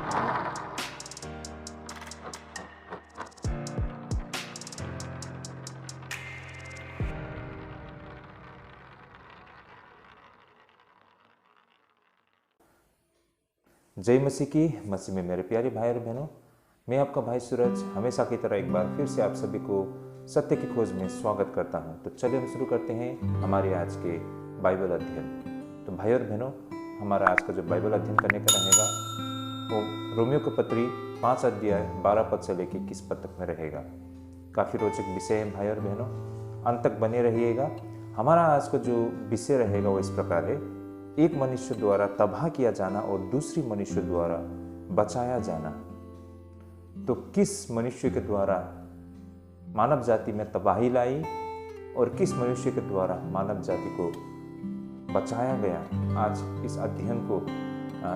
जय मसीह की। मसीह में मेरे प्यारे भाई और बहनों, मैं आपका भाई सूरज हमेशा की तरह एक बार फिर से आप सभी को सत्य की खोज में स्वागत करता हूं। तो चलिए हम शुरू करते हैं हमारे आज के बाइबल अध्ययन। तो भाई और बहनों, हमारा आज का जो बाइबल अध्ययन करने का रहेगा वो रोमियो की पत्री 5 अध्याय 12 पद से लेकर 21 पद तक में रहेगा। काफ़ी रोचक विषय है भाई और बहनों, अंत तक बने रहिएगा। हमारा आज का जो विषय रहेगा वो इस प्रकार है, एक मनुष्य द्वारा तबाह किया जाना और दूसरी मनुष्य द्वारा बचाया जाना। तो किस मनुष्य के द्वारा मानव जाति में तबाही लाई और किस मनुष्य के द्वारा मानव जाति को बचाया गया, आज इस अध्ययन को,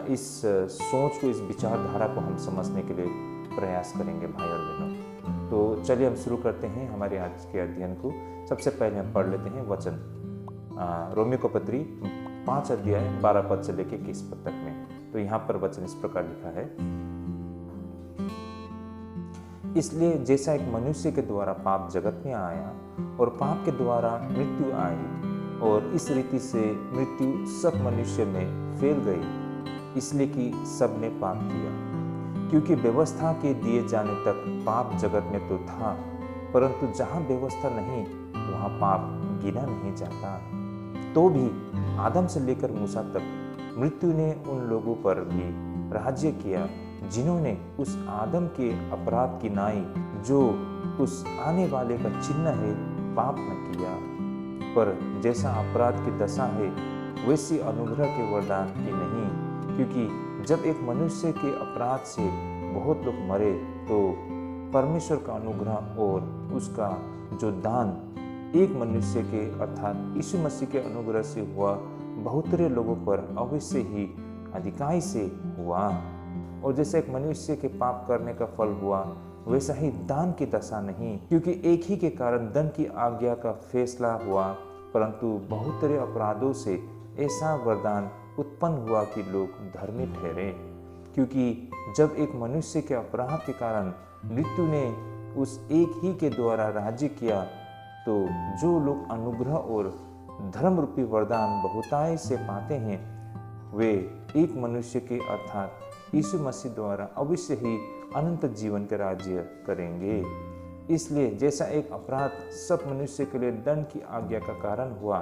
इस सोच को, इस विचारधारा को हम समझने के लिए प्रयास करेंगे भाई और बहनों। तो चलिए हम शुरू करते हैं हमारे आज के अध्ययन को। सबसे पहले हम पढ़ लेते हैं वचन, रोमियो की पत्री 5 अध्याय 12 पद से लेकर 21 पद तक में। तो यहाँ पर वचन इस प्रकार लिखा है, इसलिए जैसा एक मनुष्य के द्वारा पाप जगत में आया और पाप के द्वारा मृत्यु आई और इस रीति से मृत्यु सब मनुष्य में फैल गई, इसलिए कि सब ने पाप किया। क्योंकि व्यवस्था के दिए जाने तक पाप जगत में तो था, परंतु जहाँ व्यवस्था नहीं वहाँ पाप गिना नहीं जाता। तो भी आदम से लेकर मूसा तक मृत्यु ने उन लोगों पर भी राज्य किया जिन्होंने उस आदम के अपराध की नाई, जो उस आने वाले का चिन्ह है, पाप न किया। पर जैसा अपराध की दशा है वैसी अनुग्रह के वरदान की नहीं, क्योंकि जब एक मनुष्य के अपराध से बहुत लोग मरे तो परमेश्वर का अनुग्रह और उसका जो दान एक मनुष्य के अर्थात यीशु मसीह के अनुग्रह से हुआ बहुतरे लोगों पर अवश्य ही अधिकाई से हुआ। और जैसे एक मनुष्य के पाप करने का फल हुआ वैसा ही दान की दशा नहीं, क्योंकि एक ही के कारण दंड की आज्ञा का फैसला हुआ, परंतु बहुतरे अपराधों से ऐसा वरदान उत्पन्न हुआ कि लोग धर्मी ठहरे। क्योंकि जब एक मनुष्य के अपराध के कारण मृत्यु ने उस एक ही के द्वारा राज्य किया, तो जो लोग अनुग्रह और धर्म रूपी वरदान बहुतायत से पाते हैं वे एक मनुष्य के अर्थात यीशु मसीह द्वारा अवश्य ही अनंत जीवन के राज्य करेंगे। इसलिए जैसा एक अपराध सब मनुष्य के लिए दंड की आज्ञा का कारण हुआ,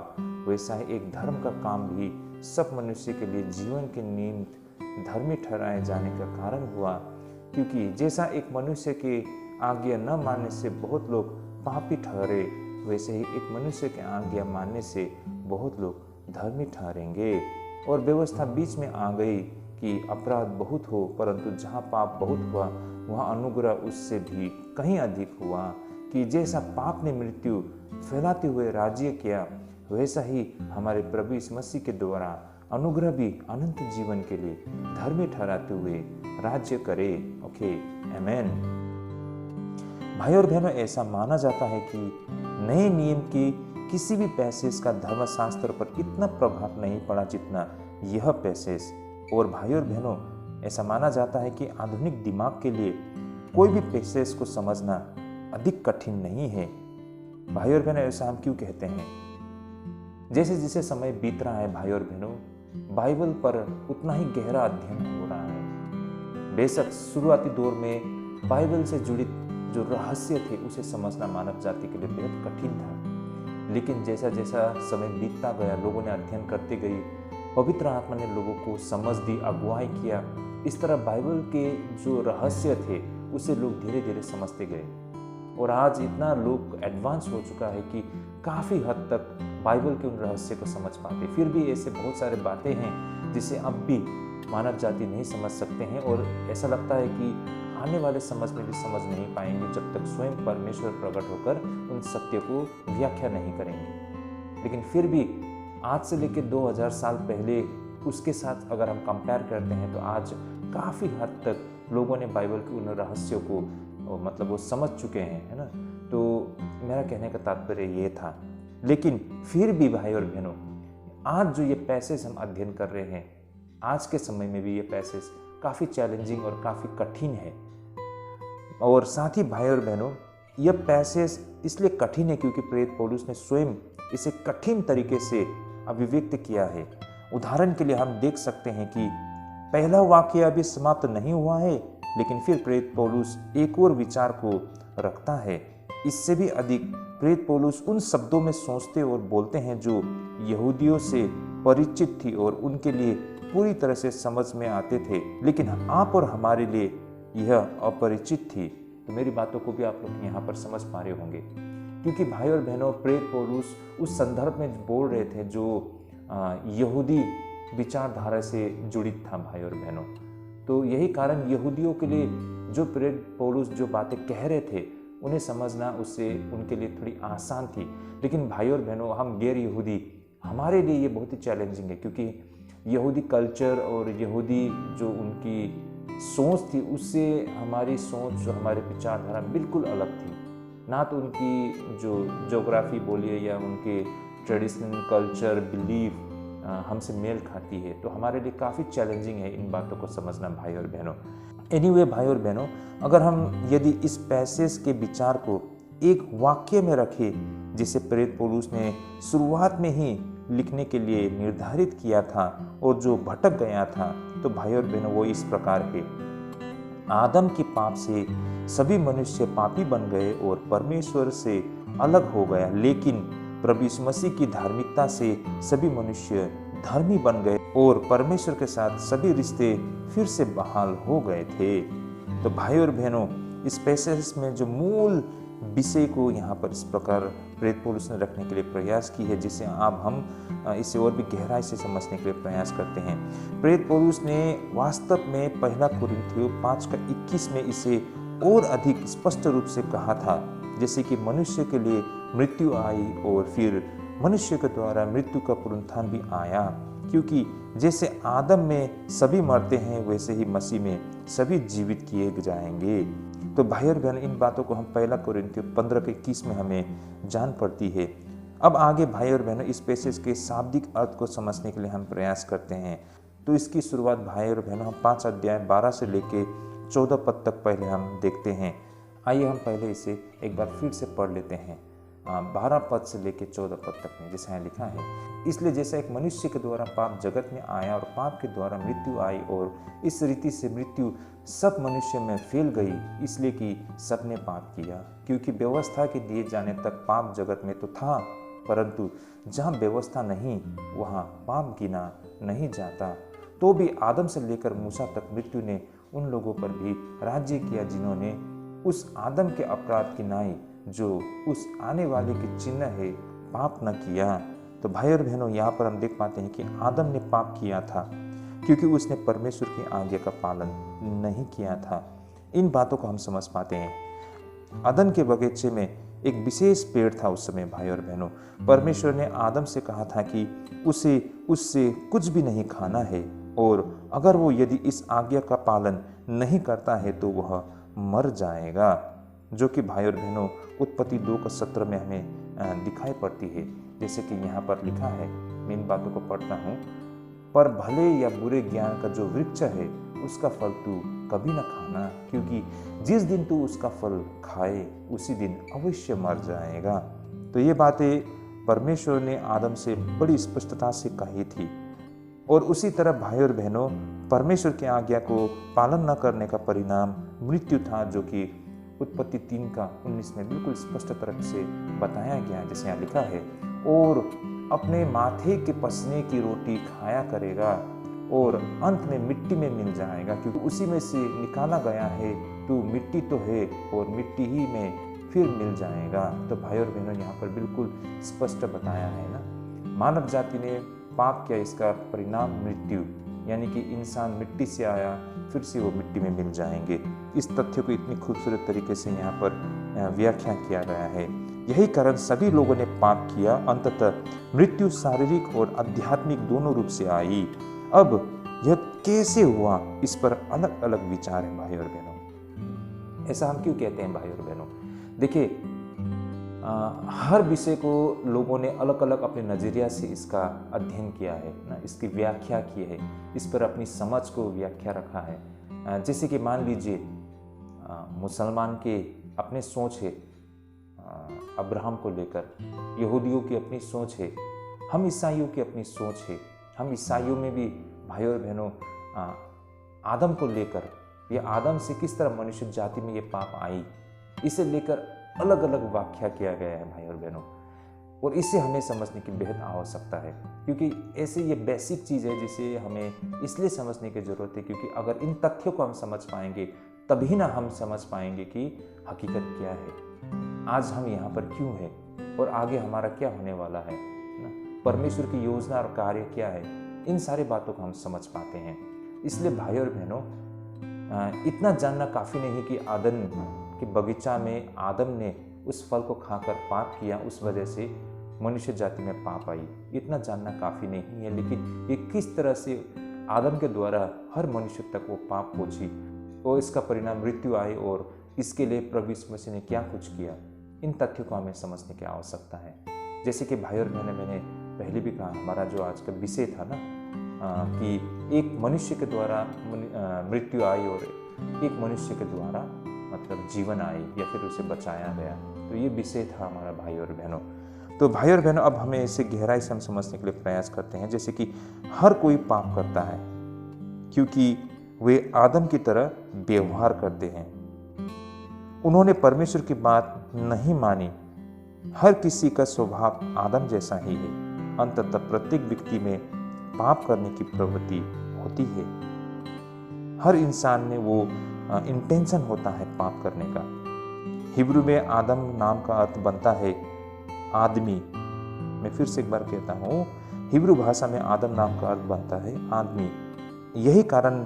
वैसा ही एक धर्म का काम भी सब मनुष्य के लिए जीवन के निमित्त धर्मी ठहराए जाने का कारण हुआ। क्योंकि जैसा एक मनुष्य के आज्ञा न मानने से बहुत लोग पापी ठहरे, वैसे ही एक मनुष्य के आज्ञा मानने से बहुत लोग धर्मी ठहरेंगे। और व्यवस्था बीच में आ गई कि अपराध बहुत हो, परंतु जहाँ पाप बहुत हुआ वहाँ अनुग्रह उससे भी कहीं अधिक हुआ। कि जैसा पाप ने मृत्यु फैलाते हुए राज्य किया, वैसा ही हमारे प्रभु यीशु मसीह के द्वारा अनुग्रह भी अनंत जीवन के लिए धर्मी ठहराते हुए राज्य करे। ओके, आमेन। भाई और बहनों, ऐसा माना जाता है कि नए नियम के किसी भी पैसेज का धर्मशास्त्र पर इतना प्रभाव नहीं पड़ा जितना यह पैसेज। और भाई और बहनों, ऐसा माना जाता है कि आधुनिक दिमाग के लिए कोई भी पैसेज को समझना अधिक कठिन नहीं है। भाई और बहनों, ऐसा हम क्यों कहते हैं? जैसे जैसे समय बीत रहा है भाई और बहनों, बाइबल पर उतना ही गहरा अध्ययन हो रहा है। बेशक शुरुआती दौर में बाइबल से जुड़ी जो रहस्य थे उसे समझना मानव जाति के लिए बेहद कठिन था, लेकिन जैसा जैसा समय बीतता गया, लोगों ने अध्ययन करते गए, पवित्र आत्मा ने लोगों को समझ दी, अगुवाई किया। इस तरह बाइबल के जो रहस्य थे उसे लोग धीरे धीरे समझते गए। और आज इतना लोग एडवांस हो चुका है कि काफ़ी हद तक बाइबल के उन रहस्य को समझ पाते। फिर भी ऐसे बहुत सारे बातें हैं जिसे अब भी मानव जाति नहीं समझ सकते हैं, और ऐसा लगता है कि आने वाले समझ में भी समझ नहीं पाएंगे जब तक स्वयं परमेश्वर प्रकट होकर उन सत्य को व्याख्या नहीं करेंगे। लेकिन फिर भी आज से लेकर 2000 साल पहले उसके साथ अगर हम कंपेयर करते हैं तो आज काफ़ी हद तक लोगों ने बाइबल के उन रहस्यों को वो समझ चुके हैं, है ना। तो मेरा कहने का तात्पर्य ये था। लेकिन फिर भी भाई और बहनों, आज जो ये पैसेज हम अध्ययन कर रहे हैं, आज के समय में भी ये पैसेज काफ़ी चैलेंजिंग और काफ़ी कठिन है। और साथ ही भाई और बहनों, यह पैसेज इसलिए कठिन है क्योंकि प्रेरित पौलुस ने स्वयं इसे कठिन तरीके से अभिव्यक्त किया है। उदाहरण के लिए हम देख सकते हैं कि पहला वाक्य अभी समाप्त नहीं हुआ है, लेकिन फिर प्रेरित पौलुस एक और विचार को रखता है। इससे भी अधिक प्रेरित पौलुस उन शब्दों में सोचते और बोलते हैं जो यहूदियों से परिचित थी और उनके लिए पूरी तरह से समझ में आते थे, लेकिन आप और हमारे लिए यह अपरिचित थी। तो मेरी बातों को भी आप लोग यहाँ पर समझ पा रहे होंगे, क्योंकि भाई और बहनों, प्रेरित पौलुस उस संदर्भ में बोल रहे थे जो यहूदी विचारधारा से जुड़ित था भाई और बहनों। तो यही कारण यहूदियों के लिए जो प्रेरित पौलुस जो बातें कह रहे थे उन्हें समझना उससे उनके लिए थोड़ी आसान थी। लेकिन भाई और बहनों, हम गैर यहूदी, हमारे लिए ये बहुत ही चैलेंजिंग है, क्योंकि यहूदी कल्चर और यहूदी जो उनकी सोच थी उससे हमारी सोच, जो हमारे विचारधारा बिल्कुल अलग थी। ना तो उनकी जो ज्योग्राफी बोलिए या उनके ट्रेडिशनल कल्चर बिलीफ हमसे मेल खाती है। तो हमारे लिए काफ़ी चैलेंजिंग है इन बातों को समझना भाई और बहनों। एनीवे भाई और बहनों, अगर हम यदि इस पैसेज के विचार को एक वाक्य में रखें जिसे प्रेरित पौलुस ने शुरुआत में ही लिखने के लिए निर्धारित किया था और जो भटक गया था, तो भाई और बहनों वो इस प्रकार है। आदम के पाप से सभी मनुष्य पापी बन गए और परमेश्वर से अलग हो गया, लेकिन प्रभु यीशु मसीह की धार्मिकता से सभी मनुष्य धर्मी बन गए और परमेश्वर के साथ सभी रिश्ते फिर से बहाल हो गए थे। तो भाई और बहनों, इस पैसेज में जो मूल विषय को यहाँ पर इस प्रकार प्रेरित पौलुस ने रखने के लिए प्रयास की है, जिसे अब हम इसे और भी गहराई से समझने के लिए प्रयास करते हैं। प्रेरित पौलुस ने वास्तव में पहला कुरिन्थियों 5:21 में इसे और अधिक स्पष्ट रूप से कहा था, जैसे कि मनुष्य के लिए मृत्यु आई और फिर मनुष्य के द्वारा मृत्यु का पुनरुत्थान भी आया, क्योंकि जैसे आदम में सभी मरते हैं वैसे ही मसीह में सभी जीवित किए जाएंगे। तो भाई और बहन, इन बातों को हम पहला कुरिन्थियों 15:21 में हमें जान पड़ती है। अब आगे भाई और बहनों, इस पैसेज के शाब्दिक अर्थ को समझने के लिए हम प्रयास करते हैं। तो इसकी शुरुआत भाई और बहनों, हम 5 अध्याय 12 से लेके 14 पद तक पहले हम देखते हैं। आइए हम पहले इसे एक बार फिर से पढ़ लेते हैं। 12 पद से लेके 14 पद तक में जैसे यहाँ लिखा है, इसलिए जैसा एक मनुष्य के द्वारा पाप जगत में आया और पाप के द्वारा मृत्यु आई, और इस रीति से मृत्यु सब मनुष्य में फैल गई, इसलिए कि सबने पाप किया। क्योंकि व्यवस्था के दिए जाने तक पाप जगत में तो था, परंतु जहाँ व्यवस्था नहीं वहाँ पाप गिना नहीं जाता। तो भी आदम से लेकर मूसा तक मृत्यु ने उन लोगों पर भी राज्य किया जिन्होंने उस आदम के अपराध की नाई, जो उस आने वाले के चिन्ह है, पाप न किया। तो भाई और बहनों, यहाँ पर हम देख पाते हैं कि आदम ने पाप किया था क्योंकि उसने परमेश्वर की आज्ञा का पालन नहीं किया था। इन बातों को हम समझ पाते हैं। अदन के बगीचे में एक विशेष पेड़ था उस समय भाई और बहनों। परमेश्वर ने आदम से कहा था कि उसे उससे कुछ भी नहीं खाना है, और अगर वो यदि इस आज्ञा का पालन नहीं करता है तो वह मर जाएगा, जो कि भाई और बहनों उत्पत्ति 2:17 में हमें दिखाई पड़ती है। जैसे कि यहाँ पर लिखा है, मैं इन बातों को पढ़ता हूँ, पर भले या बुरे ज्ञान का जो वृक्ष है उसका फल तू कभी न खाना, क्योंकि जिस दिन तू उसका फल खाए उसी दिन अवश्य मर जाएगा। तो ये बातें परमेश्वर ने आदम से बड़ी स्पष्टता से कही थी। और उसी तरह भाई और बहनों, परमेश्वर की आज्ञा को पालन न करने का परिणाम मृत्यु था, जो कि उत्पत्ति 3:19 में बिल्कुल स्पष्ट तरह से बताया गया। जैसे यहाँ लिखा है, और अपने माथे के पसने की रोटी खाया करेगा और अंत में मिट्टी में मिल जाएगा, क्योंकि उसी में से निकाला गया है। तू मिट्टी तो है और मिट्टी ही में फिर मिल जाएगा। तो भाई और बहनों, यहाँ पर बिल्कुल स्पष्ट बताया है ना, मानव जाति ने पाप किया, इसका परिणाम मृत्यु, यानी कि इंसान मिट्टी से आया फिर से वो मिट्टी में मिल जाएंगे। इस तथ्य को इतनी खूबसूरत तरीके से यहाँ पर व्याख्या किया गया है। यही कारण सभी लोगों ने पाप किया, अंततः मृत्यु शारीरिक और आध्यात्मिक दोनों रूप से आई। अब यह कैसे हुआ, इस पर अलग अलग विचार है भाई और बहनों। ऐसा हम क्यों कहते हैं भाई और बहनों? देखिए, हर विषय को लोगों ने अलग अलग अपने नज़रिया से इसका अध्ययन किया है ना, इसकी व्याख्या की है, इस पर अपनी समझ को व्याख्या रखा है। जैसे कि मान लीजिए मुसलमान के अपने सोच है अब्राहम को लेकर, यहूदियों की अपनी सोच है, हम ईसाइयों की अपनी सोच है। हम ईसाइयों में भी भाई और बहनों आदम को लेकर या आदम से किस तरह मनुष्य जाति में ये पाप आई, इसे लेकर अलग अलग व्याख्या किया गया है भाई और बहनों। और इसे हमें समझने की बेहद आवश्यकता है, क्योंकि ऐसे ये बेसिक चीज़ है जिसे हमें इसलिए समझने की ज़रूरत है क्योंकि अगर इन तथ्यों को हम समझ पाएंगे तभी ना हम समझ पाएंगे कि हकीकत क्या है, आज हम यहाँ पर क्यों हैं और आगे हमारा क्या होने वाला है ना, परमेश्वर की योजना और कार्य क्या है। इन सारी बातों को हम समझ पाते हैं। इसलिए भाई और बहनों, इतना जानना काफ़ी नहीं कि आदम के बगीचा में आदम ने उस फल को खाकर पाप किया, उस वजह से मनुष्य जाति में पाप आई। इतना जानना काफ़ी नहीं है, लेकिन ये किस तरह से आदम के द्वारा हर मनुष्य तक वो पाप पहुँची और इसका परिणाम मृत्यु आई, और इसके लिए प्रभु यीशु मसीह ने क्या कुछ किया, इन तथ्यों को हमें समझने की आवश्यकता है। जैसे कि भाई और बहनों, मैंने पहले भी कहा, हमारा जो आज का विषय था ना कि एक मनुष्य के द्वारा मृत्यु आई और एक मनुष्य के द्वारा मतलब जीवन आई या फिर उसे बचाया गया। तो ये विषय था हमारा भाई और बहनों। तो भाई और बहनों, अब हमें इसे गहराई से हम समझने के लिए प्रयास करते हैं। जैसे कि हर कोई पाप करता है क्योंकि वे आदम की तरह व्यवहार करते हैं। उन्होंने परमेश्वर की बात नहीं मानी। हर किसी का स्वभाव आदम जैसा ही है। अंततः प्रत्येक व्यक्ति में पाप करने की प्रवृत्ति होती है। हर इंसान में वो इंटेंशन होता है पाप करने का। हिब्रू में आदम नाम का अर्थ बनता है आदमी। मैं फिर से एक बार कहता हूँ, हिब्रू भाषा में आदम नाम का अर्थ बनता है आदमी। यही कारण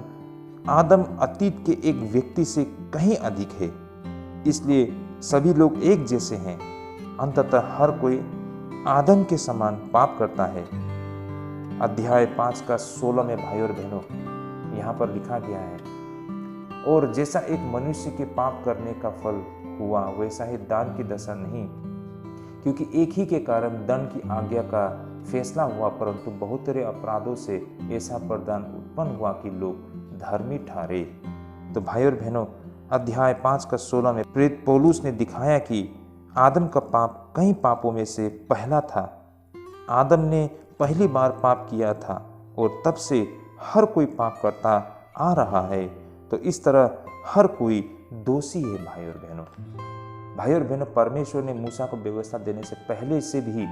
आदम अतीत के एक व्यक्ति से कहीं अधिक है, इसलिए सभी लोग एक जैसे हैं। अंततः हर कोई आदम के समान पाप करता है। अध्याय 5 का 16 में भाई और बहनों यहाँ पर लिखा गया है, और जैसा एक मनुष्य के पाप करने का फल हुआ वैसा ही दान की दशा नहीं, क्योंकि एक ही के कारण दंड की आज्ञा का फैसला हुआ, परंतु बहुत सारे अपराधों से ऐसा प्रदान उत्पन्न हुआ कि लोग धर्मी ठहरे। तो भाई और बहनों, अध्याय 5 का 16 में प्रेरित पौलुस ने दिखाया कि आदम का पाप कई पापों में से पहला था। आदम ने पहली बार पाप किया था और तब से हर कोई पाप करता आ रहा है। तो इस तरह हर कोई दोषी है भाई और बहनों। भाई और बहनों, परमेश्वर ने मूसा को व्यवस्था देने से पहले से भी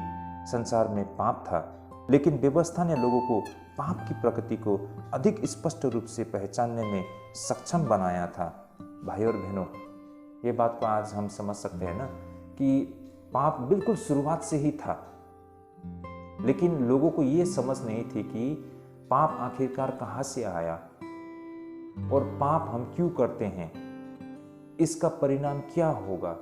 संसार में पाप था, लेकिन व्यवस्था ने लोगों को पाप की प्रकृति को अधिक स्पष्ट रूप से पहचानने में सक्षम बनाया था। भाई और बहनों, ये बात को आज हम समझ सकते हैं ना कि पाप बिल्कुल शुरुआत से ही था, लेकिन लोगों को ये समझ नहीं थी कि पाप आखिरकार कहाँ से आया और पाप हम क्यों करते हैं, इसका परिणाम क्या होगा,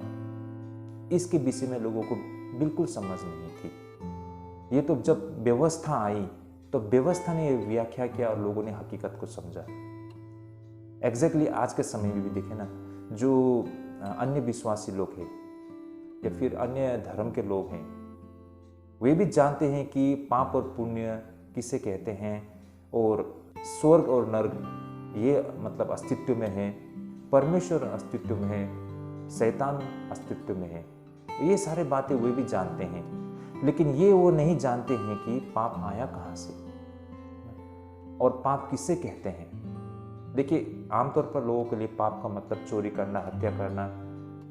इसके विषय में लोगों को बिल्कुल समझ नहीं थी। ये तो जब व्यवस्था आई तो व्यवस्था ने व्याख्या किया और लोगों ने हकीकत को समझा। एग्जैक्टली आज के समय में भी देखें ना, जो अन्य विश्वासी लोग हैं या फिर अन्य धर्म के लोग हैं, वे भी जानते हैं कि पाप और पुण्य किसे कहते हैं, और स्वर्ग और नर्क ये मतलब अस्तित्व में है, परमेश्वर अस्तित्व में है, शैतान अस्तित्व में है। ये सारे बातें वे भी जानते हैं, लेकिन ये वो नहीं जानते हैं कि पाप आया कहाँ से और पाप किसे कहते हैं। देखिए, आमतौर पर लोगों के लिए पाप का मतलब चोरी करना, हत्या करना,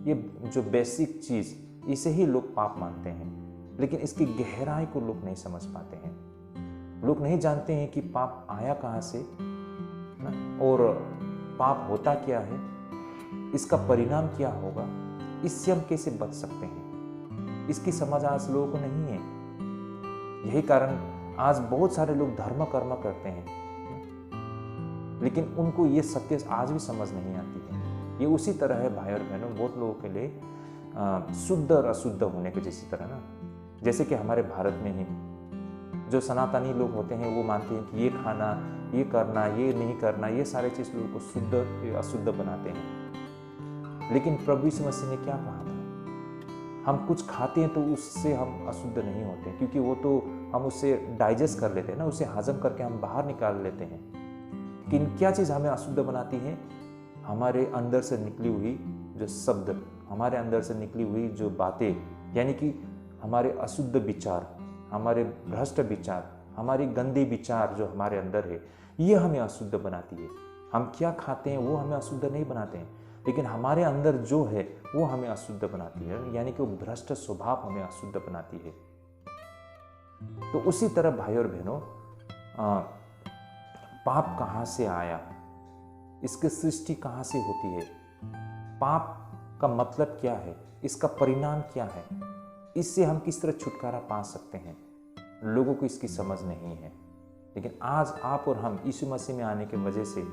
ये जो बेसिक चीज़, इसे ही लोग पाप मानते हैं, लेकिन इसकी गहराई को लोग नहीं समझ पाते हैं। लोग नहीं जानते हैं कि पाप आया कहाँ से और पाप होता क्या है, इसका परिणाम क्या होगा, इससे हम कैसे बच सकते हैं, इसकी समझ आज लोगों को नहीं है। यही कारण आज बहुत सारे लोग धर्म कर्म करते हैं, लेकिन उनको ये सत्य आज भी समझ नहीं आती है। ये उसी तरह है भाई और बहनों, बहुत लोगों के लिए शुद्ध और अशुद्ध होने के जैसी तरह ना। जैसे कि हमारे भारत में ही जो सनातनी लोग होते हैं वो मानते हैं कि ये खाना, ये करना, ये नहीं करना, ये सारे चीज़ लोगों को शुद्ध या अशुद्ध बनाते हैं। लेकिन प्रभु यीशु मसीह ने क्या कहा था? हम कुछ खाते हैं तो उससे हम अशुद्ध नहीं होते, क्योंकि वो तो हम उससे डाइजेस्ट कर लेते हैं ना, उसे हजम करके हम बाहर निकाल लेते हैं। किन क्या चीज़ हमें अशुद्ध बनाती है? हमारे अंदर से निकली हुई जो शब्द, हमारे अंदर से निकली हुई जो बातें, यानी कि हमारे अशुद्ध विचार, हमारे भ्रष्ट विचार, हमारी गंदी विचार जो हमारे अंदर है, ये हमें अशुद्ध बनाती है। हम क्या खाते हैं वो हमें अशुद्ध नहीं बनाते हैं, लेकिन हमारे अंदर जो है वो हमें अशुद्ध बनाती है, यानी कि वो भ्रष्ट स्वभाव हमें अशुद्ध बनाती है। तो उसी तरह भाई और बहनों, पाप कहाँ से आया, इसकी सृष्टि कहाँ से होती है, पाप का मतलब क्या है, इसका परिणाम क्या है, इससे हम किस तरह छुटकारा पा सकते हैं, लोगों को इसकी समझ नहीं है। लेकिन आज आप और हम यीशु मसीह में आने की वजह से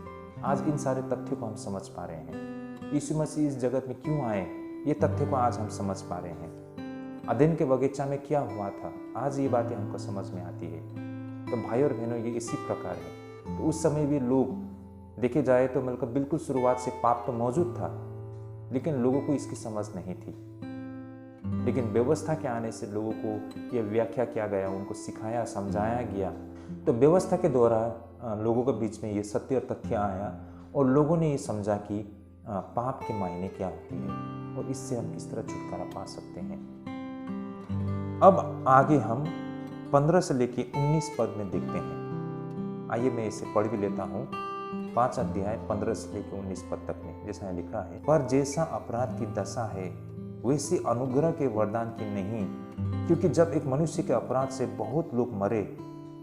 आज इन सारे तथ्यों को हम समझ पा रहे हैं। यीशु मसीह इस जगत में क्यों आए, ये तथ्य को आज हम समझ पा रहे हैं। अदन के बगीचा में क्या हुआ था, आज ये बातें हमको समझ में आती है। तो भाई और बहनों, ये इसी प्रकार है। तो उस समय भी लोग देखे जाए तो मतलब बिल्कुल शुरुआत से पाप तो मौजूद था, लेकिन लोगों को इसकी समझ नहीं थी। लेकिन व्यवस्था के आने से लोगों को यह व्याख्या किया गया, उनको सिखाया, समझाया गया। तो व्यवस्था के द्वारा लोगों के बीच में ये सत्य और तथ्य आया और लोगों ने ये समझा कि पाप के मायने क्या होती है और इससे हम किस तरह छुटकारा पा सकते हैं। अब आगे हम 15 से लेके 19 पद में देखते हैं। आइए मैं इसे पढ़ भी लेता हूँ। 5 अध्याय 15 से लेके 19 पद तक में जैसा लिखा है, पर जैसा अपराध की दशा है वैसी अनुग्रह के वरदान की नहीं, क्योंकि जब एक मनुष्य के अपराध से बहुत लोग मरे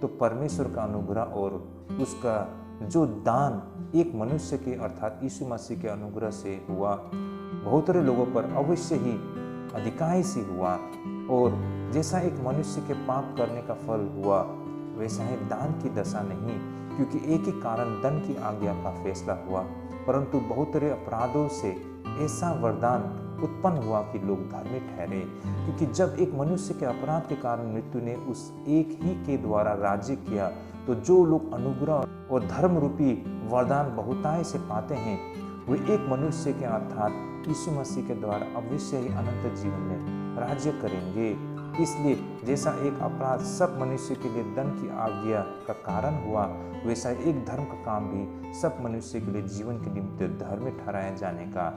तो परमेश्वर का अनुग्रह और उसका जो दान एक मनुष्य के अर्थात यीशु मसीह के अनुग्रह से हुआ, बहुत सारे लोगों पर अवश्य ही अधिकाई से हुआ। और जैसा एक मनुष्य के पाप करने का फल हुआ वैसा ही दान की दशा नहीं, क्योंकि एक ही कारण दंड की आज्ञा का फैसला हुआ, परंतु बहुत सारे अपराधों से ऐसा वरदान उत्पन्न हुआ कि लोग धार्मिक ठहरे। क्योंकि जब एक मनुष्य के अपराध के कारण मृत्यु ने उस एक ही के द्वारा राज्य किया, तो जो लोग अनुग्रह और धर्म रूपी वरदान बहुतायत से पाते हैं वे एक मनुष्य के अर्थात यीशु मसीह के द्वारा अवश्य ही अनंत जीवन में राज्य करेंगे। इसलिए जैसा एक अपराध सब मनुष्य के लिए दंड की आज्ञा का कारण हुआ, वैसा एक धर्म का काम भी सब मनुष्य के लिए जीवन के निमित्त धार्मिक ठहराए जाने का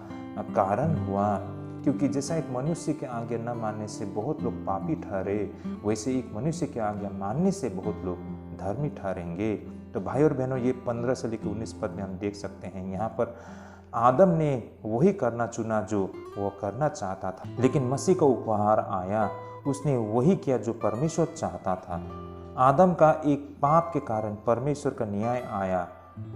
कारण हुआ। क्योंकि जैसा एक मनुष्य की आज्ञा न मानने से बहुत लोग पापी ठहरे, वैसे एक मनुष्य की आज्ञा मानने से बहुत लोग धर्मी ठहरेंगे। तो भाई और बहनों, ये 15 से लेकर 19 पद में हम देख सकते हैं, यहाँ पर आदम ने वही करना चुना जो वो करना चाहता था, लेकिन मसीह का उपहार आया, उसने वही किया जो परमेश्वर चाहता था। आदम का एक पाप के कारण परमेश्वर का न्याय आया।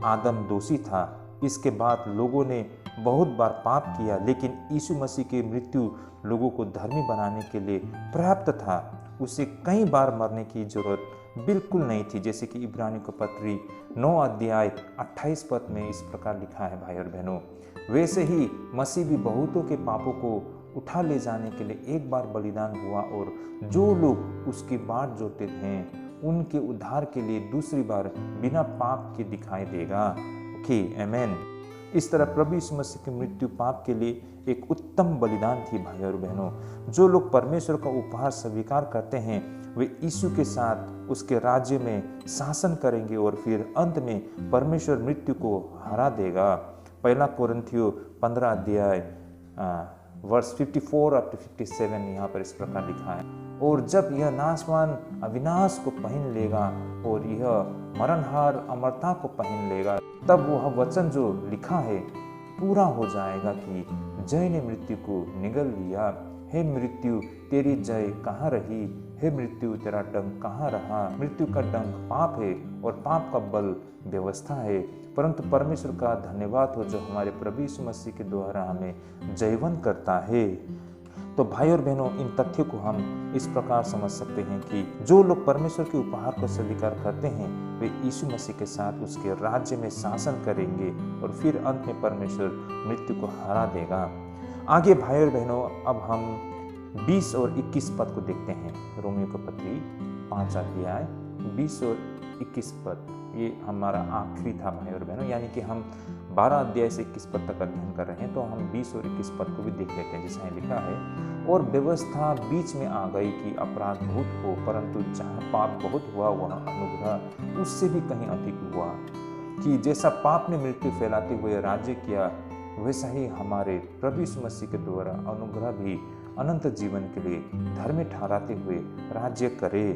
आदम दोषी था, इसके बाद लोगों ने बहुत बार पाप किया, लेकिन यीशु मसीह की मृत्यु लोगों को धर्मी बनाने के लिए पर्याप्त था। उसे कई बार मरने की जरूरत बिल्कुल नहीं थी, जैसे कि इब्रानियों की पत्री 9 अध्याय 28 पद में इस प्रकार लिखा है। भाई और बहनों, वैसे ही मसीह भी बहुतों के पापों को उठा ले जाने के लिए एक बार बलिदान हुआ, और जो लोग उसकी बाट जोड़ते हैं उनके उद्धार के लिए दूसरी बार बिना पाप के दिखाई देगा। ओके, आमेन। इस तरह प्रभु यीशु मसीह की मृत्यु पाप के लिए एक उत्तम बलिदान थी। भाई और बहनों, जो लोग परमेश्वर का उपहार स्वीकार करते हैं वे यीशु के साथ उसके राज्य में शासन करेंगे और फिर अंत में परमेश्वर मृत्यु को हरा देगा। पहला कोरिन्थियों 15 अध्याय वर्स 54 अप टू 57 यहाँ पर इस प्रकार लिखा है, और जब यह नाशवान अविनाश को पहन लेगा और यह मरणहार अमरता को पहन लेगा, तब वह वचन जो लिखा है पूरा हो जाएगा कि जय ने मृत्यु को निगल लिया। हे मृत्यु, तेरी जय कहाँ रही? हे मृत्यु, तेरा डंक कहाँ रहा? मृत्यु का डंक पाप है और पाप का बल व्यवस्था है, परंतु परमेश्वर का धन्यवाद हो जो हमारे प्रभु यीशु मसीह के द्वारा हमें जयवंत करता है। तो भाई और बहनों, इन तथ्यों को हम इस प्रकार समझ सकते हैं कि जो लोग परमेश्वर के उपहार को स्वीकार करते हैं वे यीशु मसीह के साथ उसके राज्य में शासन करेंगे और फिर अंत में परमेश्वर मृत्यु को हरा देगा। आगे भाई और बहनों, अब हम 20 और 21 पद को देखते हैं। रोमियो की पत्री 5 अध्याय 20 और 21 पद। ये हमारा आखिरी था भाई और बहनों, यानी कि हम 12 अध्याय से 21 पद तक अध्ययन कर रहे हैं, तो हम 20 और 21 पद को भी देख लेते हैं। जैसा लिखा है, और व्यवस्था बीच में आ गई कि अपराध बहुत हो, परंतु जहाँ पाप बहुत हुआ वहाँ अनुग्रह उससे भी कहीं अधिक हुआ, कि जैसा पाप ने मृत्यु फैलाते हुए राज्य किया, वैसा ही हमारे प्रभु यीशु मसीह के द्वारा अनुग्रह भी अनंत जीवन के लिए धर्म ठहराते हुए राज्य करे।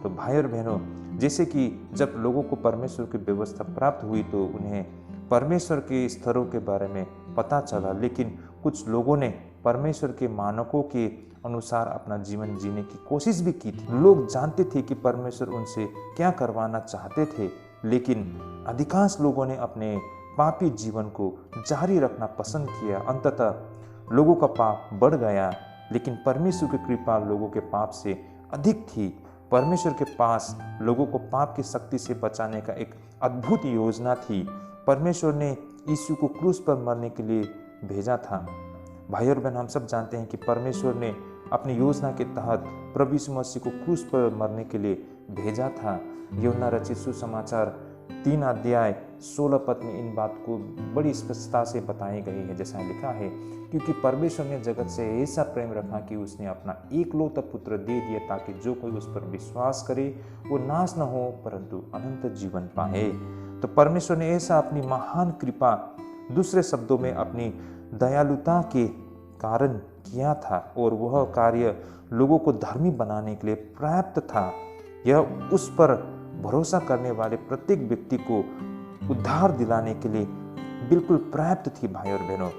तो भाई और बहनों, जैसे कि जब लोगों को परमेश्वर की व्यवस्था प्राप्त हुई तो उन्हें परमेश्वर के स्तरों के बारे में पता चला, लेकिन कुछ लोगों ने परमेश्वर के मानकों के अनुसार अपना जीवन जीने की कोशिश भी की थी। लोग जानते थे कि परमेश्वर उनसे क्या करवाना चाहते थे, लेकिन अधिकांश लोगों ने अपने पापी जीवन को जारी रखना पसंद किया। अंततः लोगों का पाप बढ़ गया, लेकिन परमेश्वर की कृपा लोगों के पाप से अधिक थी। परमेश्वर के पास लोगों को पाप की शक्ति से बचाने का एक अद्भुत योजना थी। परमेश्वर ने यीशु को क्रूस पर मरने के लिए भेजा था। भाई और बहन, हम सब जानते हैं कि परमेश्वर ने अपनी योजना के तहत प्रभु यीशु मसीह को क्रूस पर मरने के लिए भेजा था। यूहन्ना रचित सुसमाचार 3 अध्याय 16 पद में इन बात को बड़ी स्पष्टता से बताई गई है। जैसा लिखा है, क्योंकि परमेश्वर ने जगत से ऐसा प्रेम रखा कि उसने अपना एकलौता पुत्र दे दिया, ताकि जो कोई उस पर विश्वास करे वो नाश न हो परंतु अनंत जीवन पाए। तो परमेश्वर ने ऐसा अपनी महान कृपा, दूसरे शब्दों में अपनी दयालुता के कारण किया था, और वह कार्य लोगों को धर्मी बनाने के लिए पर्याप्त था। यह उस पर भरोसा करने वाले प्रत्येक व्यक्ति को उद्धार दिलाने के लिए बिल्कुल पर्याप्त थी। भाई और बहनों,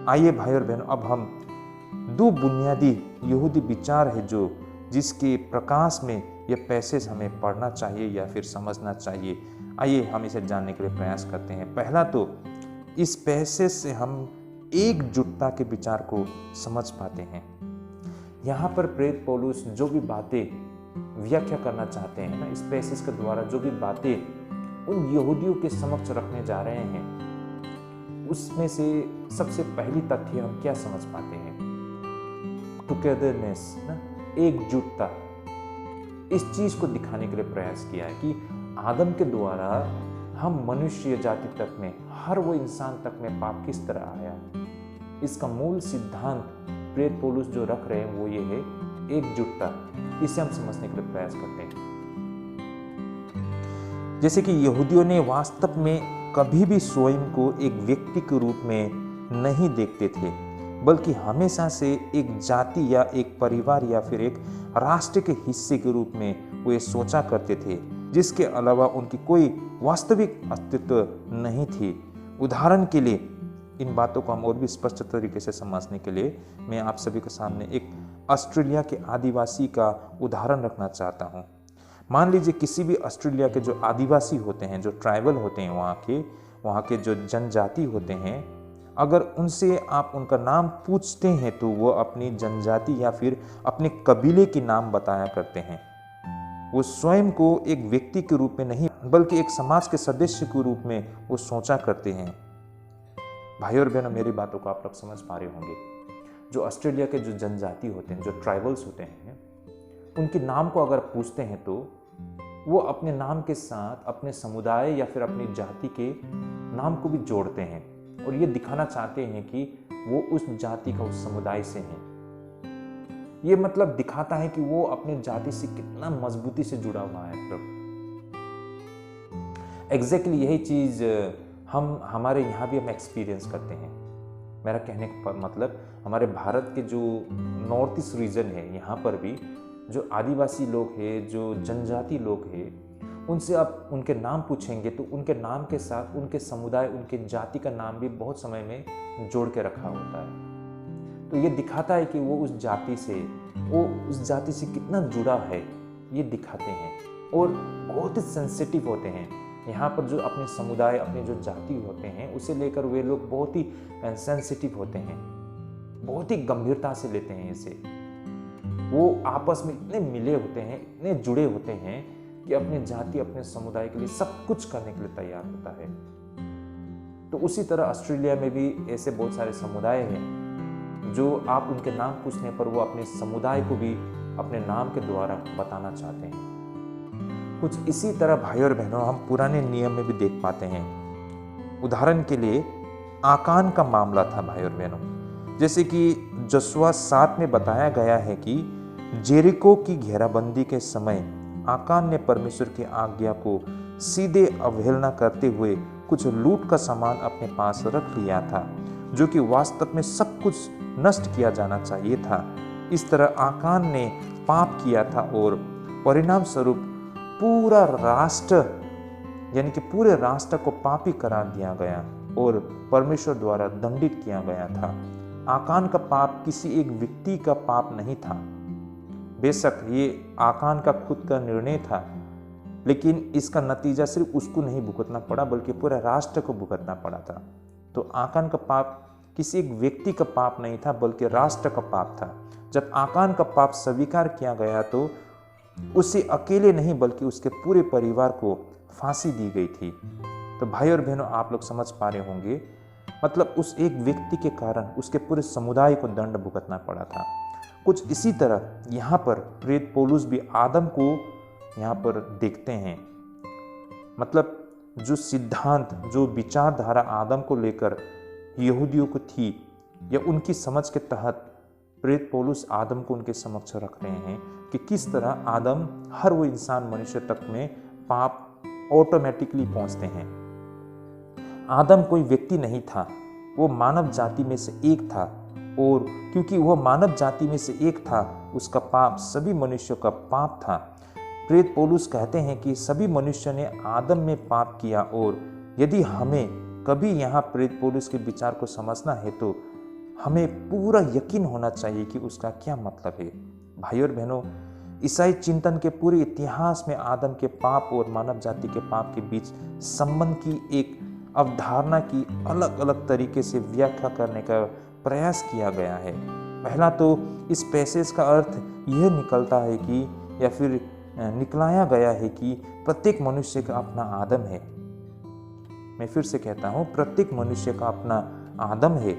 आइए भाई और बहनों, अब हम 2 बुनियादी यहूदी विचार है जो जिसके प्रकाश में यह पैसेज हमें पढ़ना चाहिए या फिर समझना चाहिए। आइए हम इसे जानने के लिए प्रयास करते हैं। पहला तो इस पैसेज से हम एकजुटता के विचार को समझ पाते हैं। यहाँ पर प्रेरित पौलुस जो भी बातें व्याख्या करना चाहते हैं ना, इस पैसेज के द्वारा जो भी बातें उन यहूदियों के समक्ष रखने जा रहे हैं, उसमें से सबसे पहली तथ्य हम क्या समझ पाते हैं? टुगेदरनेस, एकजुटता। इस चीज को दिखाने के लिए प्रयास किया है कि आदम के द्वारा हम मनुष्य जाति तक में, हर वो इंसान तक में पाप किस तरह आया। इसका मूल सिद्धांत प्रेरित पौलुस जो रख रहे हैं वो ये है एकजुटता। इसे हम समझने के लिए प्रयास करते हैं। जैसे कि यहूदियों ने वास्तव में कभी भी स्वयं को एक व्यक्ति के रूप में नहीं देखते थे, बल्कि हमेशा से एक जाति या एक परिवार या फिर एक राष्ट्र के हिस्से के रूप में वे सोचा करते थे, जिसके अलावा उनकी कोई वास्तविक अस्तित्व नहीं थी। उदाहरण के लिए इन बातों को हम और भी स्पष्ट तरीके से समझने के लिए मैं आप सभी के सामने एक ऑस्ट्रेलिया के आदिवासी का उदाहरण रखना चाहता हूँ। मान लीजिए किसी भी ऑस्ट्रेलिया के जो आदिवासी होते हैं, जो ट्राइबल होते हैं, वहाँ के जो जनजाति होते हैं, अगर उनसे आप उनका नाम पूछते हैं तो वो अपनी जनजाति या फिर अपने कबीले के नाम बताया करते हैं। वो स्वयं को एक व्यक्ति के रूप में नहीं बल्कि एक समाज के सदस्य के रूप में वो सोचा करते हैं। भाई और बहनों, मेरी बातों को आप लोग समझ पा रहे होंगे। जो ऑस्ट्रेलिया के जो जनजाति होते हैं, जो ट्राइबल्स होते हैं, उनके नाम को अगर पूछते हैं तो वो अपने नाम के साथ अपने समुदाय या फिर अपनी जाति के नाम को भी जोड़ते हैं, और ये दिखाना चाहते हैं कि वो उस जाति का, उस समुदाय से हैं। ये मतलब दिखाता है कि वो अपनी जाति से कितना मजबूती से जुड़ा हुआ है। एग्जैक्टली यही चीज हमारे यहाँ भी हम एक्सपीरियंस करते हैं। मेरा कहने का मतलब हमारे भारत के जो नॉर्थ ईस्ट रीजन है, यहाँ पर भी जो आदिवासी लोग हैं, जो जनजाति लोग हैं, उनसे आप उनके नाम पूछेंगे तो उनके नाम के साथ उनके समुदाय, उनके जाति का नाम भी बहुत समय में जोड़ के रखा होता है। तो ये दिखाता है कि वो उस जाति से कितना जुड़ा है, ये दिखाते हैं। और बहुत ही सेंसिटिव होते हैं। यहाँ पर जो अपने समुदाय, अपने जो जाति होते हैं, उसे लेकर वे लोग बहुत ही सेंसिटिव होते हैं, बहुत ही गंभीरता से लेते हैं इसे। वो आपस में इतने मिले होते हैं, इतने जुड़े होते हैं कि अपने जाति, अपने समुदाय के लिए सब कुछ करने के लिए तैयार होता है। तो उसी तरह ऑस्ट्रेलिया में भी ऐसे बहुत सारे समुदाय हैं जो आप उनके नाम पूछने पर वो अपने समुदाय को भी अपने नाम के द्वारा बताना चाहते हैं। कुछ इसी तरह भाइयों और बहनों हम पुराने नियम में भी देख पाते हैं। उदाहरण के लिए आकान का मामला था भाइयों और बहनों। जैसे कि जोशुआ 7 में बताया गया है कि जेरिको की घेराबंदी के समय आकान ने परमेश्वर की आज्ञा को सीधे अवहेलना करते हुए कुछ लूट का सामान अपने पास रख लिया था, जो कि वास्तव में सब कुछ नष्ट किया जाना चाहिए था। इस तरह आकान ने पाप किया था और परिणाम स्वरूप पूरा राष्ट्र यानी कि पूरे राष्ट्र को पापी करार दिया गया और परमेश्वर द्वारा दंडित किया गया था। आकान का पाप किसी एक व्यक्ति का पाप नहीं था। बेशक ये आकान का खुद का निर्णय था, लेकिन इसका नतीजा सिर्फ उसको नहीं भुगतना पड़ा बल्कि पूरे राष्ट्र को भुगतना पड़ा था। तो आकान का पाप किसी एक व्यक्ति का पाप नहीं था बल्कि राष्ट्र का पाप था। जब आकान का पाप स्वीकार किया गया तो उसे अकेले नहीं बल्कि उसके पूरे परिवार को फांसी दी गई थी। तो भाई और बहनों, आप लोग समझ पा रहे होंगे, मतलब उस एक व्यक्ति के कारण उसके पूरे समुदाय को दंड भुगतना पड़ा था। कुछ इसी तरह यहाँ पर प्रेरित पौलुस भी आदम को यहाँ पर देखते हैं। मतलब जो सिद्धांत, जो विचारधारा आदम को लेकर यहूदियों को थी या उनकी समझ के तहत प्रेरित पौलुस आदम को उनके समक्ष रख रहे हैं कि किस तरह आदम, हर वो इंसान मनुष्य तक में पाप ऑटोमेटिकली पहुंचते हैं। आदम कोई व्यक्ति नहीं था, वो मानव जाति में से एक था और क्योंकि वह मानव जाति में से एक था, उसका पाप सभी मनुष्यों का पाप था। प्रेरित पौलुस कहते हैं कि सभी मनुष्य ने आदम में पाप किया और यदि हमें कभी यहाँ प्रेरित पौलुस के विचार को समझना है तो हमें पूरा यकीन होना चाहिए कि उसका क्या मतलब है। भाइयों और बहनों, ईसाई चिंतन के पूरे इतिहास में आदम के पाप और मानव जाति के पाप के बीच संबंध की एक अवधारणा की अलग अलग तरीके से व्याख्या करने का प्रयास किया गया है। पहला तो इस पैसेज का अर्थ यह निकलता है कि या फिर निकलाया गया है कि प्रत्येक मनुष्य का अपना आदम है। मैं फिर से कहता हूँ, प्रत्येक मनुष्य का अपना आदम है।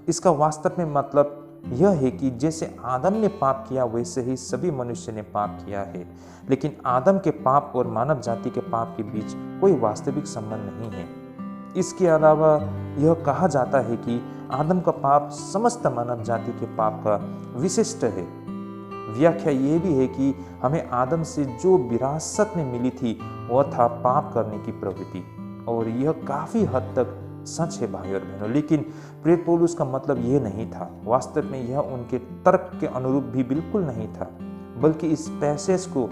इसका वास्तव में मतलब यह है कि जैसे आदम ने पाप किया वैसे ही सभी मनुष्य ने पाप किया है, लेकिन आदम के पाप और मानव जाति के पाप के बीच कोई वास्तविक संबंध नहीं है। इसके अलावा यह कहा जाता है कि आदम का पाप समस्त मानव जाति के पाप का विशिष्ट है। व्याख्या यह भी है कि हमें आदम से जो विरासत में मिली थी वह था पाप करने की प्रवृत्ति, और यह काफी हद तक सच है भाई और बहनों। लेकिन प्रेरित पौलुस का मतलब यह नहीं था। वास्तव में यह उनके तर्क के अनुरूप भी बिल्कुल नहीं था, बल्कि इस पैसेज को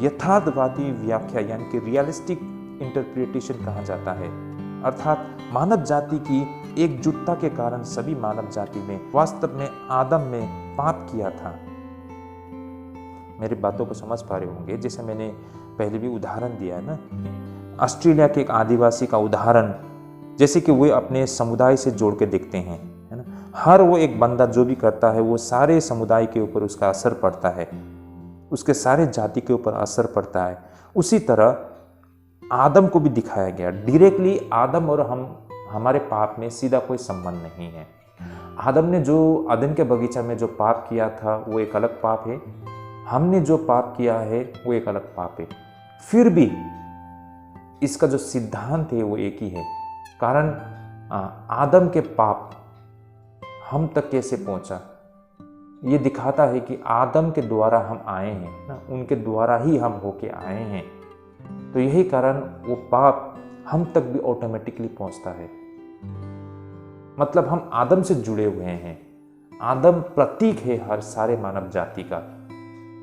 यथार्थवादी व्याख्या यानी कि रियलिस्टिक इंटरप्रिटेशन कहा जाता है। अर्थात मानव जाति की एकजुटता के कारण सभी मानव जाति ने वास्तव में आदम में पाप किया था। मेरी बातों को समझ पा रहे होंगे। जैसे मैंने पहले भी उदाहरण दिया है ना, ऑस्ट्रेलिया के एक आदिवासी का उदाहरण, जैसे कि वे अपने समुदाय से जोड़ के देखते हैं, है ना। हर वो एक बंदा जो भी करता है वो सारे समुदाय के ऊपर उसका असर पड़ता है, उसके सारे जाति के ऊपर असर पड़ता है। उसी तरह आदम को भी दिखाया गया। डायरेक्टली आदम और हमारे पाप में सीधा कोई संबंध नहीं है। आदम ने जो अदन के बगीचा में जो पाप किया था वो एक अलग पाप है, हमने जो पाप किया है वो एक अलग पाप है। फिर भी इसका जो सिद्धांत है वो एक ही है। कारण आदम के पाप हम तक कैसे पहुंचा, ये दिखाता है कि आदम के द्वारा हम आए हैं ना, उनके द्वारा ही हम होके आए हैं। तो यही कारण वो पाप हम तक भी ऑटोमेटिकली पहुंचता है। मतलब हम आदम से जुड़े हुए हैं। आदम प्रतीक है हर सारे मानव जाति का।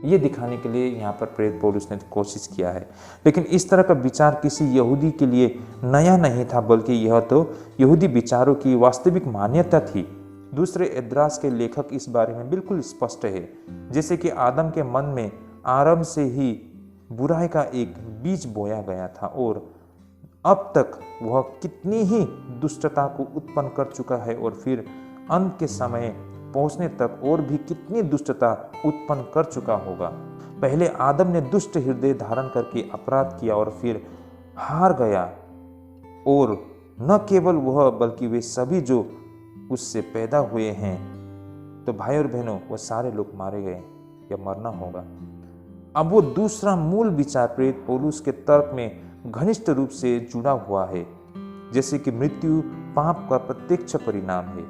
ये दिखाने के लिए यहाँ पर प्रेरित पौलुस ने कोशिश किया है। लेकिन इस तरह का विचार किसी यहूदी के लिए नया नहीं था, बल्कि यह तो यहूदी विचारों की वास्तविक मान्यता थी। दूसरे एद्रास के लेखक इस बारे में बिल्कुल स्पष्ट है, जैसे कि आदम के मन में आरंभ से ही बुराई का एक बीज बोया गया था और अब तक वह कितनी ही दुष्टता को उत्पन्न कर चुका है और फिर अंत के समय पहुंचने तक और भी कितनी दुष्टता उत्पन्न कर चुका होगा। पहले आदम ने दुष्ट हृदय धारण करके अपराध किया और फिर हार गया, और न केवल वह बल्कि वे सभी जो उससे पैदा हुए हैं। तो भाई और बहनों, वह सारे लोग मारे गए या मरना होगा। अब वो दूसरा मूल विचार प्रेरित पौलुस के तर्क में घनिष्ठ रूप से जुड़ा हुआ है, जैसे कि मृत्यु पाप का प्रत्यक्ष परिणाम है।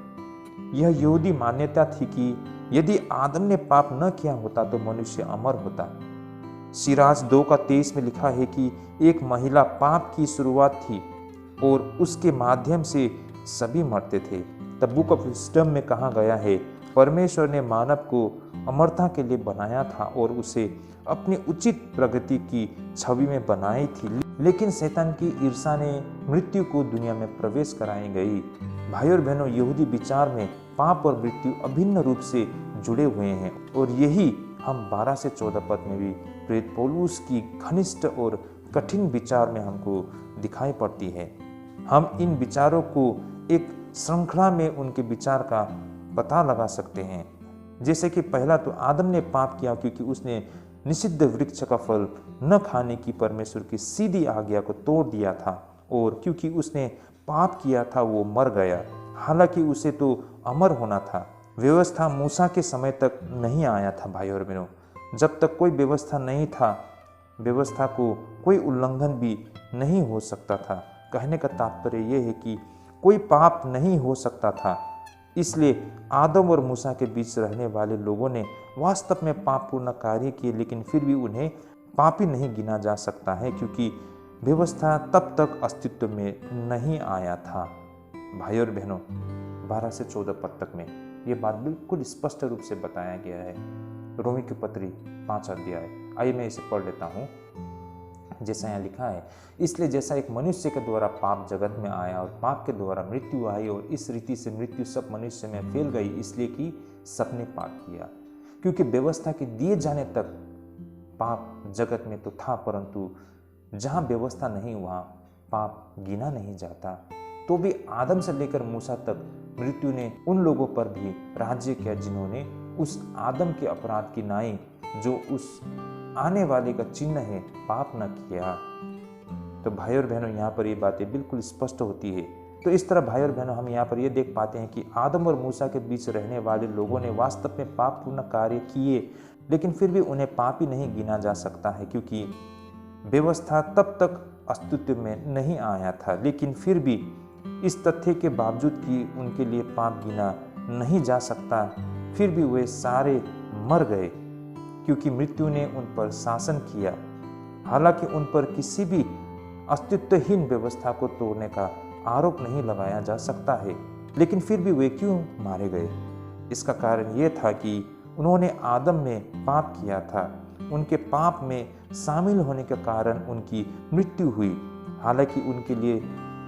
यह यहूदी मान्यता थी कि यदि आदम ने पाप न किया होता तो मनुष्य अमर होता। सिराज 2:23 में लिखा है कि एक महिला पाप की शुरुआत थी और उसके माध्यम से सभी मरते थे। द बुक ऑफ विजडम में कहा गया है, परमेश्वर ने मानव को अमरता के लिए बनाया था और उसे अपनी उचित प्रगति की छवि में बनाई थी, लेकिन शैतान की ईर्ष्या ने मृत्यु को दुनिया में प्रवेश कराई गई। भाई और बहनों, यहूदी विचार में पाप और मृत्यु अभिन्न रूप से जुड़े हुए हैं और यही हम 12 से 14 पद में भी प्रेरित पौलुस की घनिष्ठ और कठिन विचार में हमको दिखाई पड़ती है। हम इन विचारों को एक श्रृंखला में उनके विचार का पता लगा सकते हैं। जैसे कि पहला तो आदम ने पाप किया क्योंकि उसने निषिद्ध वृक्ष का फल न खाने की परमेश्वर की सीधी आज्ञा को तोड़ दिया था और क्योंकि उसने पाप किया था वो मर गया, हालांकि उसे तो अमर होना था। व्यवस्था मूसा के समय तक नहीं आया था। भाई और बहनों, जब तक कोई व्यवस्था नहीं था, व्यवस्था को कोई उल्लंघन भी नहीं हो सकता था। कहने का तात्पर्य यह है कि कोई पाप नहीं हो सकता था। इसलिए आदम और मूसा के बीच रहने वाले लोगों ने वास्तव में पापपूर्ण कार्य किए, लेकिन फिर भी उन्हें पापी नहीं गिना जा सकता है क्योंकि व्यवस्था तब तक अस्तित्व में नहीं आया था। भाई और बहनों, 12 से 14 पद तक में ये बात बिल्कुल स्पष्ट रूप से बताया गया है। रोमी की पत्री 5 अध्याय। आइए मैं इसे पढ़ लेता हूँ। जैसा यहाँ लिखा है, इसलिए जैसा एक मनुष्य के द्वारा पाप जगत में आया और पाप के द्वारा मृत्यु आई और इस रीति से मृत्यु सब मनुष्य में फैल गई, इसलिए कि सबने पाप किया। क्योंकि व्यवस्था के दिए जाने तक पाप जगत में तो था, परंतु जहाँ व्यवस्था नहीं वहाँ पाप गिना नहीं जाता। तो भी आदम से लेकर मूसा तक मृत्यु ने उन लोगों पर भी राज्य किया जिन्होंने उस आदम के अपराध की नाई, जो उस आने वाले का चिन्ह है, पाप न किया। तो भाई और बहनों, यहाँ पर ये बातें बिल्कुल स्पष्ट होती है। तो इस तरह भाई और बहनों, हम यहाँ पर ये देख पाते हैं कि आदम और मूसा के बीच रहने वाले लोगों ने वास्तव में पापपूर्ण कार्य किए, लेकिन फिर भी उन्हें पापी नहीं गिना जा सकता है क्योंकि व्यवस्था तब तक अस्तित्व में नहीं आया था। लेकिन फिर भी इस तथ्य के बावजूद कि उनके लिए पाप गिना नहीं जा सकता, फिर भी वे सारे मर गए क्योंकि मृत्यु ने उन पर शासन किया। हालांकि उन पर किसी भी अस्तित्वहीन व्यवस्था को तोड़ने का आरोप नहीं लगाया जा सकता है, लेकिन फिर भी वे क्यों मारे गए? इसका कारण यह था कि उन्होंने आदम में पाप किया था। उनके पाप में शामिल होने के कारण उनकी मृत्यु हुई। हालांकि उनके लिए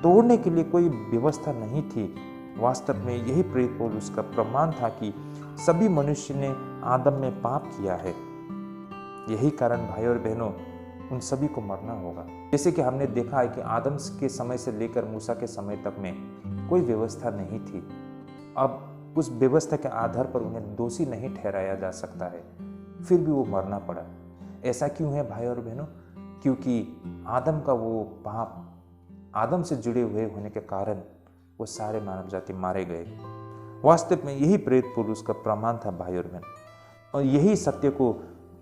तोड़ने के लिए कोई व्यवस्था नहीं थी। वास्तव में यही प्रेरित पौलुस का प्रमाण था कि सभी मनुष्य ने आदम में पाप किया है। यही कारण भाई और बहनों, उन सभी को मरना होगा। जैसे कि हमने देखा है कि आदम के समय से लेकर मूसा के समय तक में कोई व्यवस्था नहीं थी। अब उस व्यवस्था के आधार पर उन्हें दोषी नहीं ठहराया जा सकता है, फिर भी वो मरना पड़ा। ऐसा क्यों है भाई और बहनों? क्योंकि आदम का वो पाप, आदम से जुड़े हुए होने के कारण वो सारे मानव जाति मारे गए। वास्तव में यही प्रेरित पौलुस का प्रमाण था भाई और बहन, और यही सत्य को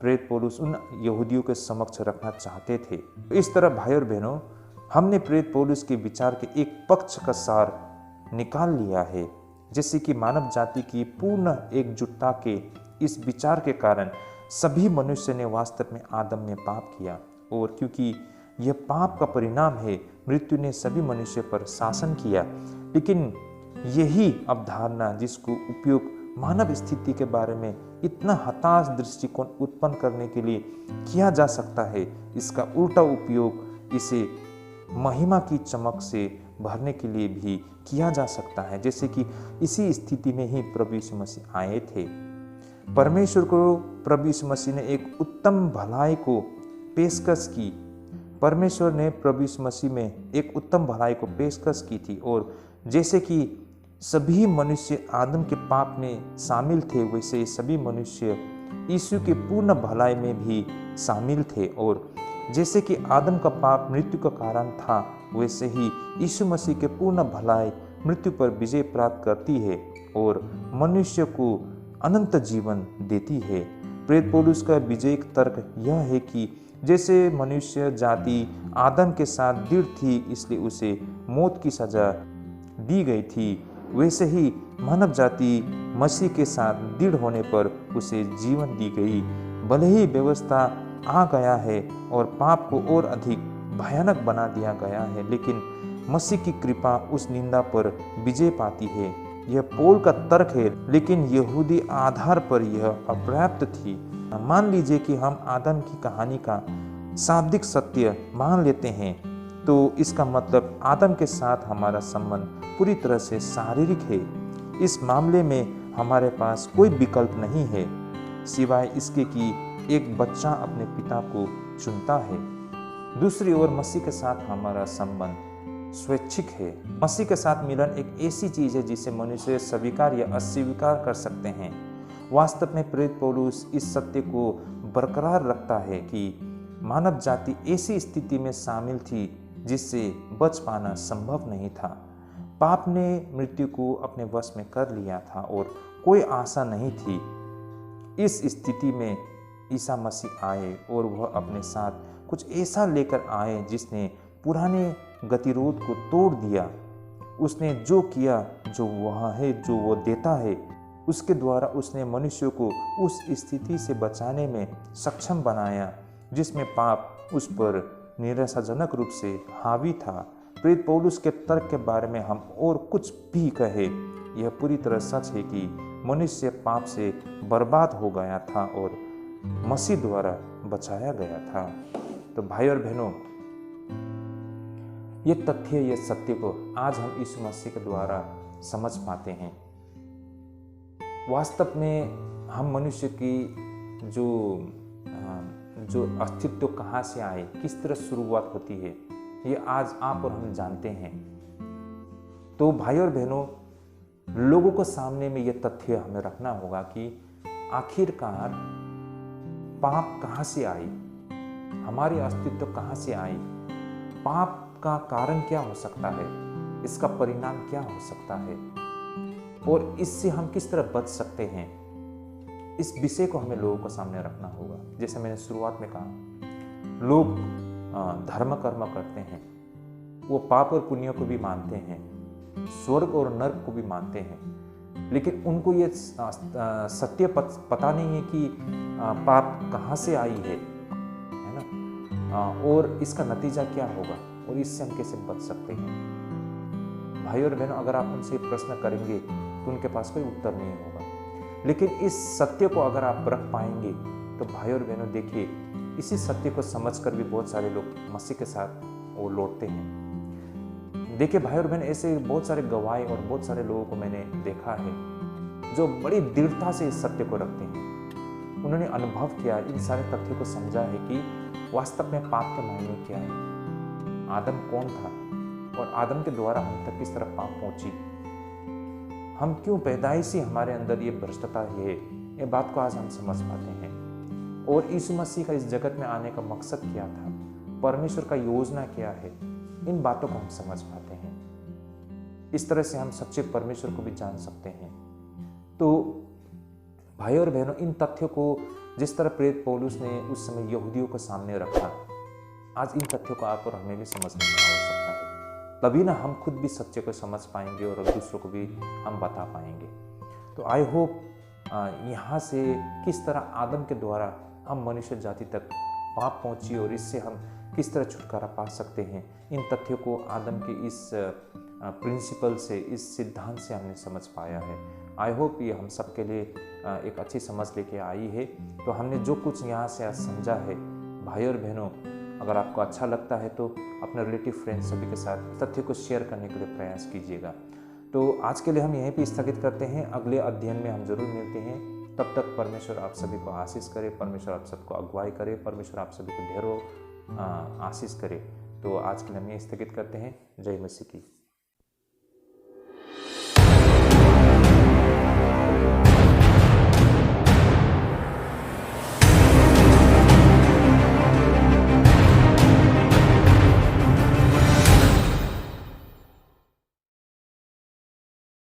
प्रेरित पौलुस उन यहूदियों के समक्ष रखना चाहते थे। इस तरह भाई और बहनों, हमने प्रेरित पौलुस के विचार के एक पक्ष का सार निकाल लिया है, जैसे कि मानव जाति की पूर्ण एकजुटता के इस विचार के कारण सभी मनुष्य ने वास्तव में आदम में पाप किया, और क्योंकि यह पाप का परिणाम है, मृत्यु ने सभी मनुष्य पर शासन किया। लेकिन यही अवधारणा जिसको उपयोग मानव स्थिति के बारे में इतना हताश दृष्टिकोण उत्पन्न करने के लिए किया जा सकता है, इसका उल्टा उपयोग इसे महिमा की चमक से भरने के लिए भी किया जा सकता है। जैसे कि इसी स्थिति में ही प्रभु यीशु मसीह आए थे। परमेश्वर को प्रभु यीशु मसीह ने एक उत्तम भलाई को पेशकश की। परमेश्वर ने प्रभु यीशु मसीह में एक उत्तम भलाई को पेशकश की थी, और जैसे कि सभी मनुष्य आदम के पाप में शामिल थे, वैसे सभी मनुष्य यीशु के पूर्ण भलाई में भी शामिल थे। और जैसे कि आदम का पाप मृत्यु का कारण था, वैसे ही यीशु मसीह के पूर्ण भलाई मृत्यु पर विजय प्राप्त करती है और मनुष्य को अनंत जीवन देती है। प्रेरित पौलुस का विजयी तर्क यह है कि जैसे मनुष्य जाति आदम के साथ दृढ़ थी इसलिए उसे मौत की सजा दी गई थी, वैसे ही मानव जाति मसीह के साथ दृढ़ होने पर उसे जीवन दी गई। भले ही व्यवस्था आ गया है और पाप को और अधिक भयानक बना दिया गया है, लेकिन मसीह की कृपा उस निंदा पर विजय पाती है। यह पौल का तर्क है, लेकिन यहूदी आधार पर यह अपर्याप्त थी। मान लीजिए कि हम आदम की कहानी का शाब्दिक सत्य मान लेते हैं, तो इसका मतलब आदम के साथ हमारा संबंध पूरी तरह से शारीरिक है। इस मामले में हमारे पास कोई विकल्प नहीं है सिवाय इसके कि एक बच्चा अपने पिता को चुनता है। दूसरी ओर मसीह के साथ हमारा संबंध स्वैच्छिक है। मसीह के साथ मिलन एक ऐसी चीज है जिसे मनुष्य स्वीकार या अस्वीकार कर सकते हैं। वास्तव में प्रेरित पौलुस इस सत्य को बरकरार रखता है कि मानव जाति ऐसी स्थिति में शामिल थी जिससे बच पाना संभव नहीं था। पाप ने मृत्यु को अपने वश में कर लिया था और कोई आशा नहीं थी। इस स्थिति में ईसा मसीह आए और वह अपने साथ कुछ ऐसा लेकर आए जिसने पुराने गतिरोध को तोड़ दिया। उसने जो किया, जो वह है, जो वो देता है, उसके द्वारा उसने मनुष्य को उस स्थिति से बचाने में सक्षम बनाया जिसमें पाप उस पर निराशाजनक रूप से हावी था। प्रेरित पौलुस के तर्क के बारे में हम और कुछ भी कहे, यह पूरी तरह सच है कि मनुष्य पाप से बर्बाद हो गया था और मसीह द्वारा बचाया गया था। तो भाई और बहनों, ये तथ्य, ये सत्य को आज हम यीशु मसीह के द्वारा समझ पाते हैं। वास्तव में हम मनुष्य की जो अस्तित्व कहाँ से आए, किस तरह शुरुआत होती है, ये आज आप और हम जानते हैं। तो भाई और बहनों, लोगों को सामने में ये तथ्य हमें रखना होगा कि आखिरकार पाप कहाँ से आई, हमारी अस्तित्व कहाँ से आई, पाप का कारण क्या हो सकता है, इसका परिणाम क्या हो सकता है और इससे हम किस तरह बच सकते हैं। इस विषय को हमें लोगों को सामने रखना होगा। जैसे मैंने शुरुआत में कहा, लोग धर्म कर्म करते हैं, वो पाप और पुण्य को भी मानते हैं, स्वर्ग और नर्क को भी मानते हैं, लेकिन उनको ये सत्य पता नहीं है कि पाप कहाँ से आई है ना, और इसका नतीजा क्या होगा और इससे हम कैसे बच सकते हैं। भाई और बहनों, अगर आप उनसे प्रश्न करेंगे तो उनके पास कोई उत्तर नहीं होगा, लेकिन इस सत्य को अगर आप रख पाएंगे तो भाई और बहनों देखिए, इसी सत्य को समझकर भी बहुत सारे लोग मसीह के साथ वो लौटते हैं। देखिए भाई और बहन, ऐसे बहुत सारे गवाह और बहुत सारे लोगों को मैंने देखा है जो बड़ी दृढ़ता से इस सत्य को रखते हैं। उन्होंने अनुभव किया, इन सारे तथ्यों को समझा है कि वास्तव में पाप के मायने क्या है, आदम कौन था और आदम के द्वारा हम तक किस तरह पाप पहुंची, हम क्यों पैदाइशी हमारे अंदर ये भ्रष्टता है, ये बात को आज हम समझ पाते हैं। और यीशु मसीह का इस जगत में आने का मकसद क्या था, परमेश्वर का योजना क्या है, इन बातों को हम समझ पाते हैं। इस तरह से हम सच्चे परमेश्वर को भी जान सकते हैं। तो भाई और बहनों, इन तथ्यों को जिस तरह प्रेरित पौलुस ने उस समय यहूदियों को सामने रखा, आज इन तथ्यों को आप और हमें भी समझने की आवश्यकता है। तभी ना हम खुद भी सत्य को समझ पाएंगे और दूसरों को भी हम बता पाएंगे। तो आई होप यहाँ से किस तरह आदम के द्वारा हम मनुष्य जाति तक पाप पहुँची और इससे हम किस तरह छुटकारा पा सकते हैं, इन तथ्यों को आदम के इस प्रिंसिपल से, इस सिद्धांत से हमने समझ पाया है। आई होप ये हम सबके लिए एक अच्छी समझ लेके आई है। तो हमने जो कुछ यहाँ से आज समझा है, भाई और बहनों, अगर आपको अच्छा लगता है तो अपने रिलेटिव फ्रेंड्स सभी के साथ तथ्य को शेयर करने के लिए प्रयास कीजिएगा। तो आज के लिए हम यहीं पे स्थगित करते हैं, अगले अध्ययन में हम जरूर मिलते हैं। तब तक परमेश्वर आप सभी को आशीष करे, परमेश्वर आप सबको अगुवाई करे, परमेश्वर आप सभी को ढेरों आशीष करे। तो आज के लिए हम यहीं स्थगित करते हैं। जय मसीह की।